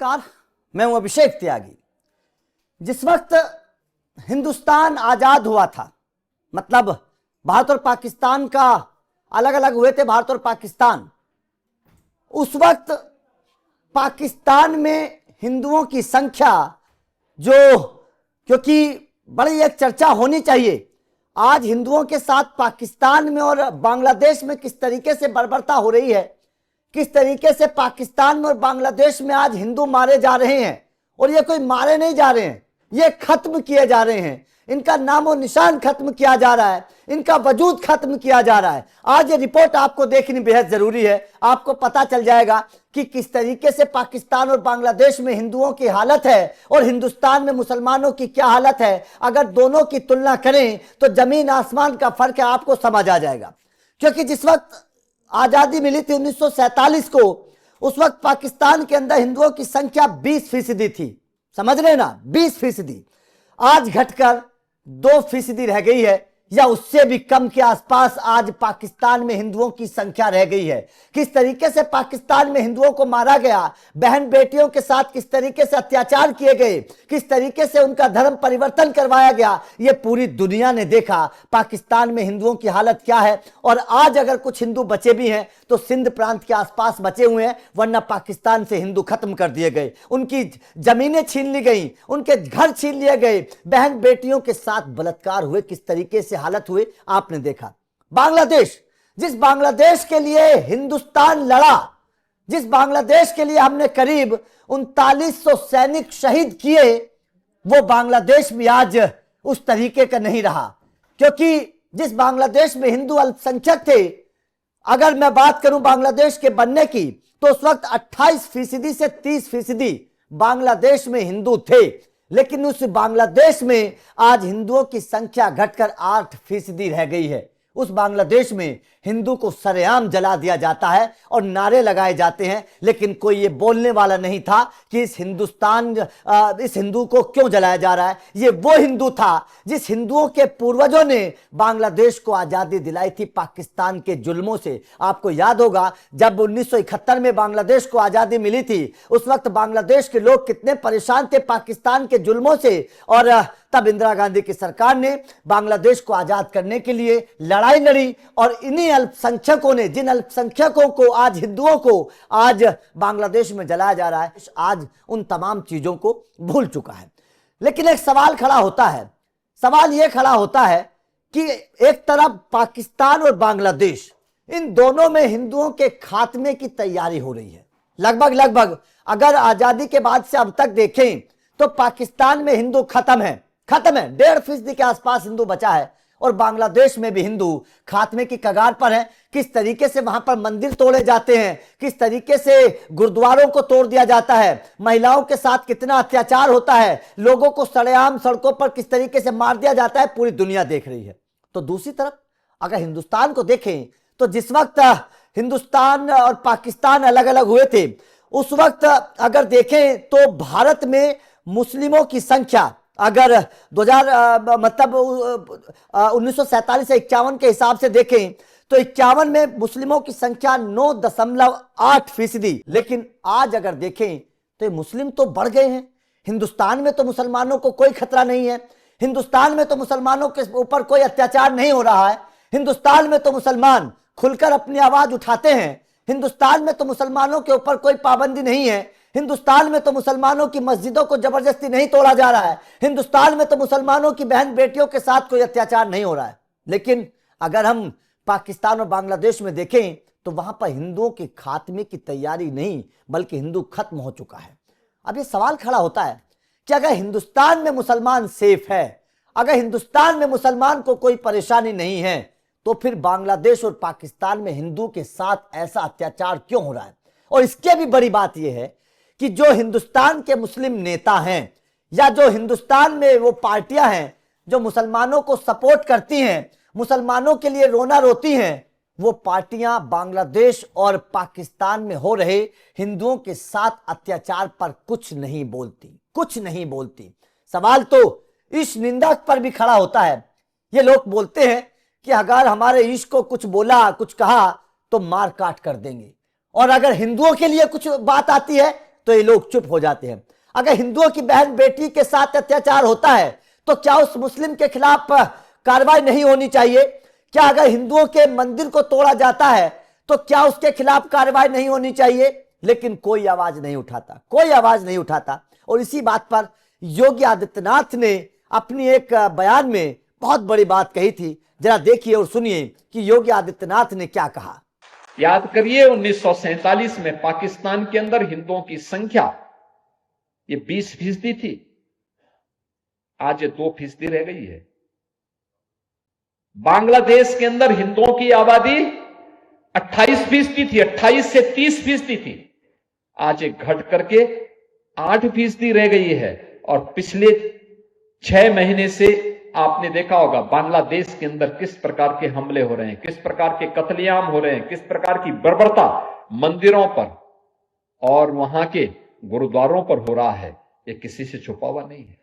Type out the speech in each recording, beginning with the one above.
नमस्कार, मैं हूं अभिषेक त्यागी। जिस वक्त हिंदुस्तान आजाद हुआ था, मतलब भारत और पाकिस्तान का अलग अलग हुए थे भारत और पाकिस्तान, उस वक्त पाकिस्तान में हिंदुओं की संख्या जो, क्योंकि बड़ी एक चर्चा होनी चाहिए, आज हिंदुओं के साथ पाकिस्तान में और बांग्लादेश में किस तरीके से बर्बरता हो रही है, किस तरीके से पाकिस्तान में और बांग्लादेश में आज हिंदू मारे जा रहे हैं। और ये कोई मारे नहीं जा रहे हैं, ये खत्म किए जा रहे हैं, इनका नामो निशान खत्म किया जा रहा है, इनका वजूद खत्म किया जा रहा है। आज ये रिपोर्ट आपको देखनी बेहद जरूरी है। आपको पता चल जाएगा कि किस तरीके से पाकिस्तान और बांग्लादेश में हिंदुओं की हालत है और हिंदुस्तान में मुसलमानों की क्या हालत है। अगर दोनों की तुलना करें तो जमीन आसमान का फर्क है, आपको समझ आ जाएगा। क्योंकि जिस वक्त आजादी मिली थी 1947 को, उस वक्त पाकिस्तान के अंदर हिंदुओं की संख्या 20% थी, समझ रहे ना, 20%। आज घटकर 2% रह गई है, या उससे भी कम के आसपास आज पाकिस्तान में हिंदुओं की संख्या रह गई है। किस तरीके से पाकिस्तान में हिंदुओं को मारा गया, बहन बेटियों के साथ किस तरीके से अत्याचार किए गए, किस तरीके से उनका धर्म परिवर्तन करवाया गया, ये पूरी दुनिया ने देखा। पाकिस्तान में हिंदुओं की हालत क्या है। और आज अगर कुछ हिंदू बचे भी हैं तो सिंध प्रांत के आसपास बचे हुए हैं, वरना पाकिस्तान से हिंदू खत्म कर दिए गए, उनकी जमीनें छीन ली गई, उनके घर छीन लिए गए, बहन बेटियों के साथ बलात्कार हुए, किस तरीके से हालत हुए आपने देखा। बांग्लादेश, जिस बांग्लादेश के लिए हिंदुस्तान लड़ा, जिस बांग्लादेश के लिए हमने करीब 3900 सैनिक शहीद किए, वो बांग्लादेश भी आज उस तरीके का नहीं रहा। क्योंकि जिस बांग्लादेश में हिंदू अल्पसंख्यक थे, अगर मैं बात करूं बांग्लादेश के बनने की, तो उस वक्त 28% से 30% बांग्लादेश में हिंदू थे। लेकिन उस बांग्लादेश में आज हिंदुओं की संख्या घटकर 8% रह गई है। उस बांग्लादेश में हिंदू को सरेआम जला दिया जाता है और नारे लगाए जाते हैं, लेकिन कोई ये बोलने वाला नहीं था कि इस हिंदू को क्यों जलाया जा रहा है। ये वो हिंदू था जिस हिंदुओं के पूर्वजों ने बांग्लादेश को आजादी दिलाई थी पाकिस्तान के जुल्मों से। आपको याद होगा जब 1971 में बांग्लादेश को आजादी मिली थी, उस वक्त बांग्लादेश के लोग कितने परेशान थे पाकिस्तान के जुल्मों से, और तब इंदिरा गांधी की सरकार ने बांग्लादेश को आजाद करने के लिए लड़ाई लड़ी। और इन्हीं अल्पसंख्यकों ने, जिन अल्पसंख्यकों को, आज हिंदुओं को आज बांग्लादेश में जलाया जा रहा है, आज उन तमाम चीजों को भूल चुका है। लेकिन एक सवाल खड़ा होता है, सवाल यह खड़ा होता है कि एक तरफ पाकिस्तान और बांग्लादेश, इन दोनों में हिंदुओं के खात्मे की तैयारी हो रही है। लगभग अगर आजादी के बाद से अब तक देखें तो पाकिस्तान में हिंदू खत्म है, 1.5% के आसपास हिंदू बचा है, और बांग्लादेश में भी हिंदू खात्मे की कगार पर है। किस तरीके से वहां पर मंदिर तोड़े जाते हैं, किस तरीके से गुरुद्वारों को तोड़ दिया जाता है, महिलाओं के साथ कितना अत्याचार होता है, लोगों को सरेआम सड़कों पर किस तरीके से मार दिया जाता है, पूरी दुनिया देख रही है। तो दूसरी तरफ अगर हिंदुस्तान को देखें तो जिस वक्त हिंदुस्तान और पाकिस्तान अलग अलग हुए थे, उस वक्त अगर देखें तो भारत में मुस्लिमों की संख्या अगर 1947 से 51 के हिसाब से देखें तो 51 में मुस्लिमों की संख्या 9.8%। लेकिन आज अगर देखें तो मुस्लिम तो बढ़ गए हैं। हिंदुस्तान में तो मुसलमानों को कोई खतरा नहीं है, हिंदुस्तान में तो मुसलमानों के ऊपर कोई अत्याचार नहीं हो रहा है, हिंदुस्तान में तो मुसलमान खुलकर अपनी आवाज उठाते हैं, हिंदुस्तान में तो मुसलमानों के ऊपर कोई पाबंदी नहीं है, हिंदुस्तान में तो मुसलमानों की मस्जिदों को जबरदस्ती नहीं तोड़ा जा रहा है, हिंदुस्तान में तो मुसलमानों की बहन बेटियों के साथ कोई अत्याचार नहीं हो रहा है। लेकिन अगर हम पाकिस्तान और बांग्लादेश में देखें तो वहां पर हिंदुओं के खात्मे की तैयारी नहीं, बल्कि हिंदू खत्म हो चुका है। अब ये सवाल खड़ा होता है कि अगर हिंदुस्तान में मुसलमान सेफ है, अगर हिंदुस्तान में मुसलमान को कोई परेशानी नहीं है, तो फिर बांग्लादेश और पाकिस्तान में हिंदू के साथ ऐसा अत्याचार क्यों हो रहा है। और इसके भी बड़ी बात यह है कि जो हिंदुस्तान के मुस्लिम नेता हैं, या जो हिंदुस्तान में वो पार्टियां हैं जो मुसलमानों को सपोर्ट करती हैं, मुसलमानों के लिए रोना रोती हैं, वो पार्टियां बांग्लादेश और पाकिस्तान में हो रहे हिंदुओं के साथ अत्याचार पर कुछ नहीं बोलती। सवाल तो इस निंदा पर भी खड़ा होता है। ये लोग बोलते हैं कि अगर हमारे ईश को कुछ बोला, कुछ कहा तो मार काट कर देंगे, और अगर हिंदुओं के लिए कुछ बात आती है तो ये लोग चुप हो जाते हैं। अगर हिंदुओं की बहन बेटी के साथ अत्याचार होता है तो क्या उस मुस्लिम के खिलाफ कार्रवाई नहीं होनी चाहिए? क्या अगर हिंदुओं के मंदिर को तोड़ा जाता है तो क्या उसके खिलाफ कार्रवाई नहीं होनी चाहिए? लेकिन कोई आवाज नहीं उठाता, कोई आवाज नहीं उठाता। और इसी बात पर योगी आदित्यनाथ ने अपनी एक बयान में बहुत बड़ी बात कही थी। जरा देखिए और सुनिए कि योगी आदित्यनाथ ने क्या कहा। याद करिए 1947 में पाकिस्तान के अंदर हिंदुओं की संख्या ये 20% थी, आज ये 2% रह गई है। बांग्लादेश के अंदर हिंदुओं की आबादी 28% थी, 28 से 30% थी, आज ये घट करके 8% रह गई है। और पिछले 6 महीने से आपने देखा होगा बांग्लादेश के अंदर किस प्रकार के हमले हो रहे हैं, किस प्रकार के कत्लेआम हो रहे हैं, किस प्रकार की बर्बरता मंदिरों पर और वहां के गुरुद्वारों पर हो रहा है। ये किसी से छुपा हुआ नहीं है।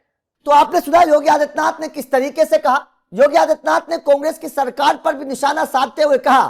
तो आपने सुना योगी आदित्यनाथ ने किस तरीके से कहा। योगी आदित्यनाथ ने कांग्रेस की सरकार पर भी निशाना साधते हुए कहा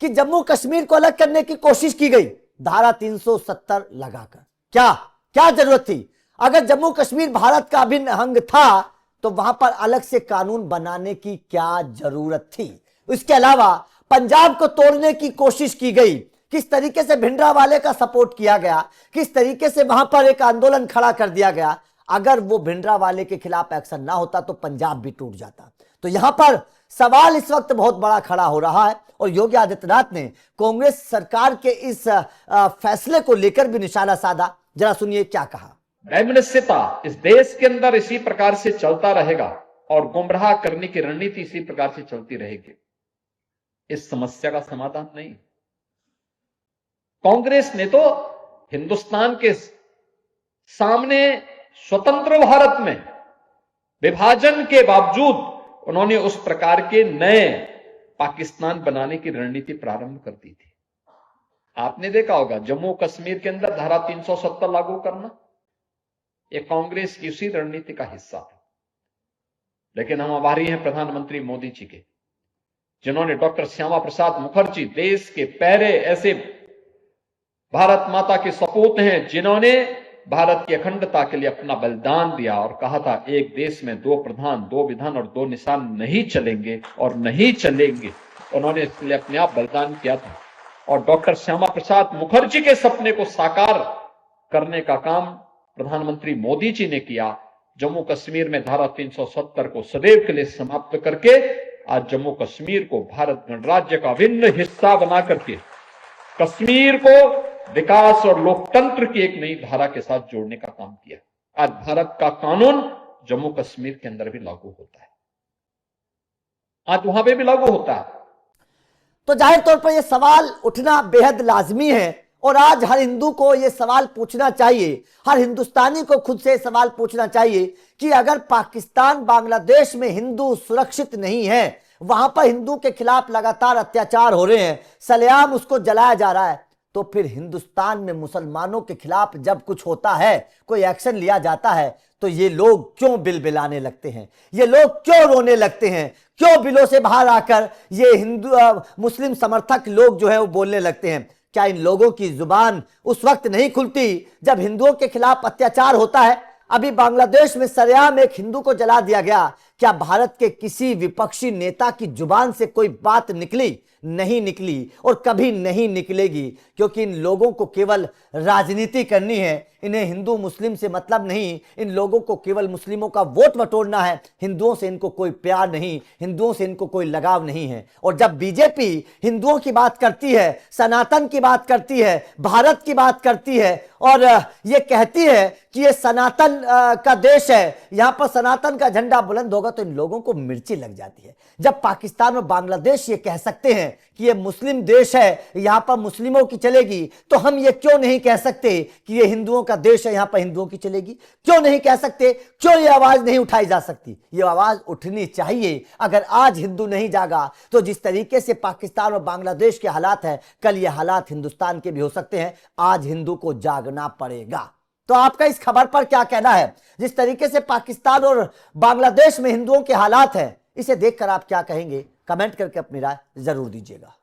कि जम्मू कश्मीर को अलग करने की कोशिश की गई धारा 370 लगाकर। क्या क्या जरूरत थी? अगर जम्मू कश्मीर भारत का अभिन्न अंग था तो वहां पर अलग से कानून बनाने की क्या जरूरत थी? इसके अलावा पंजाब को तोड़ने की कोशिश की गई, किस तरीके से भिंडरावाले का सपोर्ट किया गया, किस तरीके से वहां पर एक आंदोलन खड़ा कर दिया गया। अगर वो भिंडरावाले के खिलाफ एक्शन ना होता तो पंजाब भी टूट जाता। तो यहां पर सवाल इस वक्त बहुत बड़ा खड़ा हो रहा है और योगी आदित्यनाथ ने कांग्रेस सरकार के इस फैसले को लेकर भी निशाना साधा। जरा सुनिए क्या कहा। वैमनस्यता इस देश के अंदर इसी प्रकार से चलता रहेगा और गुमराह करने की रणनीति इसी प्रकार से चलती रहेगी। इस समस्या का समाधान नहीं। कांग्रेस ने तो हिंदुस्तान के सामने स्वतंत्र भारत में विभाजन के बावजूद उन्होंने उस प्रकार के नए पाकिस्तान बनाने की रणनीति प्रारंभ कर दी थी। आपने देखा होगा जम्मू कश्मीर के अंदर धारा 370 लागू करना, यह कांग्रेस की उसी रणनीति का हिस्सा था। लेकिन हम आभारी हैं प्रधानमंत्री मोदी जी के, जिन्होंने डॉक्टर श्यामा प्रसाद मुखर्जी, देश के पहले ऐसे भारत माता के सपूत हैं जिन्होंने भारत की अखंडता के लिए अपना बलिदान दिया और कहा था एक देश में 2 प्रधान, 2 विधान और 2 निशान नहीं चलेंगे और नहीं चलेंगे। उन्होंने इसके लिए अपने आप बलिदान किया था और डॉक्टर श्यामा प्रसाद मुखर्जी के सपने को साकार करने का काम प्रधानमंत्री मोदी जी ने किया। जम्मू कश्मीर में धारा 370 को सदैव के लिए समाप्त करके आज जम्मू कश्मीर को भारत गणराज्य का अभिन्न हिस्सा बना करके कश्मीर को विकास और लोकतंत्र की एक नई धारा के साथ जोड़ने का काम किया। आज भारत का कानून जम्मू कश्मीर के अंदर भी लागू होता है, आज वहां पे भी लागू होता है। तो जाहिर तौर पर यह सवाल उठना बेहद लाजमी है और आज हर हिंदू को यह सवाल पूछना चाहिए, हर हिंदुस्तानी को खुद से सवाल पूछना चाहिए कि अगर पाकिस्तान बांग्लादेश में हिंदू सुरक्षित नहीं है, वहां पर हिंदू के खिलाफ लगातार अत्याचार हो रहे हैं, सरेआम उसको जलाया जा रहा है, तो फिर हिंदुस्तान में मुसलमानों के खिलाफ जब कुछ होता है, कोई एक्शन लिया जाता है, तो ये लोग क्यों बिलबिलाने लगते हैं, ये लोग क्यों रोने लगते हैं, क्यों बिलों से बाहर आकर ये हिंदू मुस्लिम समर्थक लोग जो है वो बोलने लगते हैं? क्या इन लोगों की जुबान उस वक्त नहीं खुलती जब हिंदुओं के खिलाफ अत्याचार होता है? अभी बांग्लादेश में सरेआम एक हिंदू को जला दिया गया। क्या भारत के किसी विपक्षी नेता की जुबान से कोई बात निकली? नहीं निकली और कभी नहीं निकलेगी, क्योंकि इन लोगों को केवल राजनीति करनी है। इन्हें हिंदू मुस्लिम से मतलब नहीं, इन लोगों को केवल मुस्लिमों का वोट बटोरना है। हिंदुओं से इनको कोई प्यार नहीं, हिंदुओं से इनको कोई लगाव नहीं है। और जब बीजेपी हिंदुओं की बात करती है, सनातन की बात करती है, भारत की बात करती है और ये कहती है कि ये सनातन का देश है, यहां पर सनातन का झंडा बुलंद होगा, तो इन लोगों को मिर्ची लग जाती है। जब पाकिस्तान और बांग्लादेश ये कह सकते हैं कि ये मुस्लिम देश है, यहां पर मुस्लिमों की चलेगी, तो हम ये क्यों नहीं कह सकते कि ये हिंदुओं का देश है, यहां पर हिंदुओं की चलेगी? क्यों नहीं कह सकते? क्यों ये आवाज नहीं उठाई जा सकती? ये आवाज उठनी चाहिए। अगर आज हिंदू नहीं जागा तो जिस तरीके से पाकिस्तान और बांग्लादेश के हालात है, कल ये हालात हिंदुस्तान के भी हो सकते हैं। आज हिंदू को जागना पड़ेगा। तो आपका इस खबर पर क्या कहना है? जिस तरीके से पाकिस्तान और बांग्लादेश में हिंदुओं के हालात हैं, इसे देखकर आप क्या कहेंगे? कमेंट करके अपनी राय जरूर दीजिएगा।